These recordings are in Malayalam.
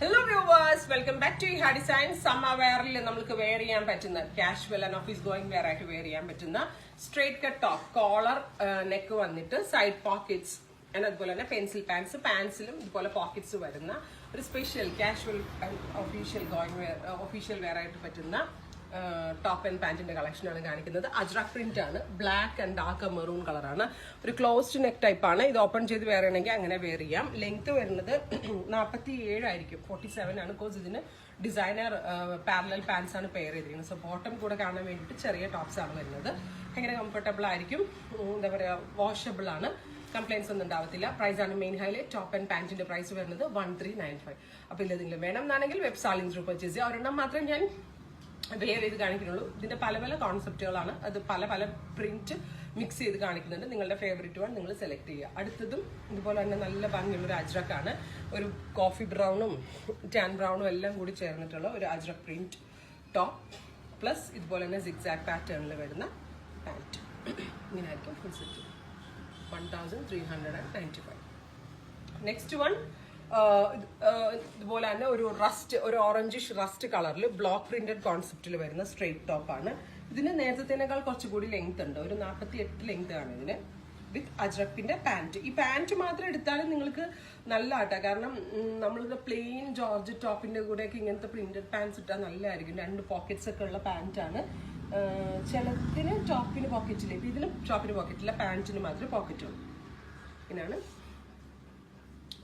Hello viewers, welcome back to Iha Design. Summer wear നമുക്ക് wear ചെയ്യാൻ പറ്റുന്ന casual and office going wear ആയിട്ട് wear ചെയ്യാൻ പറ്റുന്ന straight cut top, collar, neck വന്നിട്ട് side pockets അതുപോലെ തന്നെ പെൻസിൽ പാൻസിലും ഇതുപോലെ പോക്കറ്റ്സ് വരുന്ന ഒരു special casual official going wear official wear ആയിട്ട് പറ്റുന്ന ടോപ്പ് ആൻഡ് പാന്റിന്റെ കളക്ഷനാണ് കാണിക്കുന്നത്. അജ്രക് പ്രിന്റ് ആണ്, ബ്ലാക്ക് ആൻഡ് ഡാർക്ക് മെറൂൺ കളറാണ്. ഒരു ക്ലോസ്ഡ് നെക്ക് ടൈപ്പ് ആണ്. ഇത് ഓപ്പൺ ചെയ്ത് വെയർ ചെയ്യണമെങ്കിൽ അങ്ങനെ വെയർ ചെയ്യാം. ലെങ്ത് വരുന്നത് 47 ആയിരിക്കും, 47 ആണ്. ബിക്കോസ് ഇതിന് ഡിസൈനർ പാരലൽ പാൻസ് ആണ് പെയർ ചെയ്തിരിക്കുന്നത്. സോ ബോട്ടം കൂടെ കാണാൻ വേണ്ടിയിട്ട് ചെറിയ ടോപ്സ് ആണ് വരുന്നത്. ഭയങ്കര കംഫർട്ടബിൾ ആയിരിക്കും, എന്താ പറയുക, വാഷബിൾ ആണ്, കംപ്ലൈൻസ് ഒന്നും ഉണ്ടാവത്തില്ല. പ്രൈസ് ആണ് മെയിൻ ഹൈലൈറ്റ്. ടോപ്പ് ആൻഡ് പാന്റിന്റെ പ്രൈസ് വരുന്നത് 1395. അപ്പോൾ ഇതിൽ വേണം എന്നാണെങ്കിൽ വെബ് സാലിംഗ് ത്രൂ പർച്ചേസ് ചെയ്യുക. ഒരെണ്ണം മാത്രം ഞാൻ വെയർ ചെയ്ത് കാണിക്കുന്നുള്ളൂ. ഇതിന്റെ പല പല കോൺസെപ്റ്റുകളാണ്, അത് പല പല പ്രിന്റ് മിക്സ് ചെയ്ത് കാണിക്കുന്നുണ്ട്. നിങ്ങളുടെ ഫേവറേറ്റ് വൺ നിങ്ങൾ സെലക്ട് ചെയ്യുക. അടുത്തതും ഇതുപോലെ തന്നെ നല്ല ഭംഗിയുള്ള ഒരു അജ്രക് ആണ്. ഒരു കോഫി ബ്രൗണും ടാൻ ബ്രൗണും എല്ലാം കൂടി ചേർന്നിട്ടുള്ള ഒരു അജ്രക് പ്രിന്റ് ടോപ്പ് പ്ലസ് ഇതുപോലെ തന്നെ സിഗ്സാഗ് പാറ്റേണിൽ വരുന്ന പാൻറ്റ്. ഇങ്ങനെയായിരിക്കും ഫുൾ സെറ്റ്. 1395. നെക്സ്റ്റ് വൺ ഇതുപോലെ തന്നെ ഒരു ഓറഞ്ചിഷ് റസ്റ്റ് കളറിൽ ബ്ലോക്ക് പ്രിന്റഡ് കോൺസെപ്റ്റിൽ വരുന്ന സ്ട്രെയിറ്റ് ടോപ്പ് ആണ്. ഇതിന് നേരത്തേക്കാൾ കുറച്ചുകൂടി ലെങ്ത് ഉണ്ട്, ഒരു 48 ലെങ്ത് ആണ് ഇതിന്, വിത്ത് അജ്രക്കിന്റെ പാന്റ്. ഈ പാന്റ് മാത്രം എടുത്താലും നിങ്ങൾക്ക് നല്ല ആട്ടാ, കാരണം നമ്മളുടെ പ്ലെയിൻ ജോർജ് ടോപ്പിന്റെ കൂടെയൊക്കെ ഇങ്ങനത്തെ പ്രിന്റഡ് പാൻസ് ഇട്ടാൽ നല്ലതായിരിക്കും. 2 പോക്കറ്റ്സ് ഒക്കെ ഉള്ള പാന്റ് ആണ്. ചിലത്തിന് ടോപ്പിന് പോക്കറ്റില്ല, ഇപ്പൊ ഇതിലും ടോപ്പിന് പോക്കറ്റില്ല, പാന്റിന് മാത്രമേ പോക്കറ്റ് ഉള്ളൂ. ഇങ്ങനെയാണ്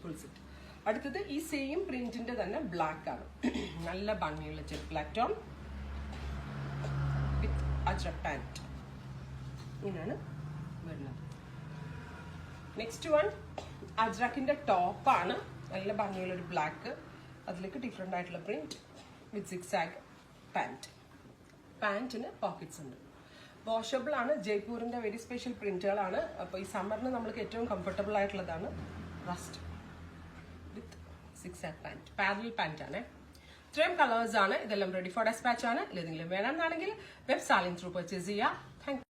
ഫുൾ സെറ്റ്. അടുത്തത് ഈ സെയിം പ്രിന്റിന്റെ തന്നെ ബ്ലാക്ക് ആണ്. നല്ല ഭംഗിയുള്ള ചെക്ക് ബ്ലാക്ക് ടോൺ വിത്ത് അജ്രക് പാന്റ്. ഇങ്ങനെയാണ് വരുന്നത്. നെക്സ്റ്റ് വൺ അജ്രക്കിന്റെ ടോപ്പാണ്. നല്ല ഭംഗിയുള്ള ഒരു ബ്ലാക്ക്, അതിലേക്ക് ഡിഫറെന്റ് ആയിട്ടുള്ള പ്രിന്റ് വിത്ത് സിഗ്സാഗ് പാന്റ്. പാന്റിന് പോക്കറ്റ്സ് ഉണ്ട്. വാഷബിൾ ആണ്. ജയ്പൂരിന്റെ വെരി സ്പെഷ്യൽ പ്രിന്റുകളാണ്. അപ്പോൾ ഈ സമ്മറിന് നമ്മൾക്ക് ഏറ്റവും കംഫർട്ടബിൾ ആയിട്ടുള്ളതാണ് rust with zigzag pant. Parallel pant ആണ്. ഇത്രയും കളേഴ്സ് ആണ്. ഇതെല്ലാം റെഡി ഫോർ ഡെസ്പാച്ച് ആണ്. ഏതെങ്കിലും വേണമെന്നാണെങ്കിൽ വെബ് സാലിംഗ് ത്രൂ പർച്ചേസ് ചെയ്യുക. Thank you.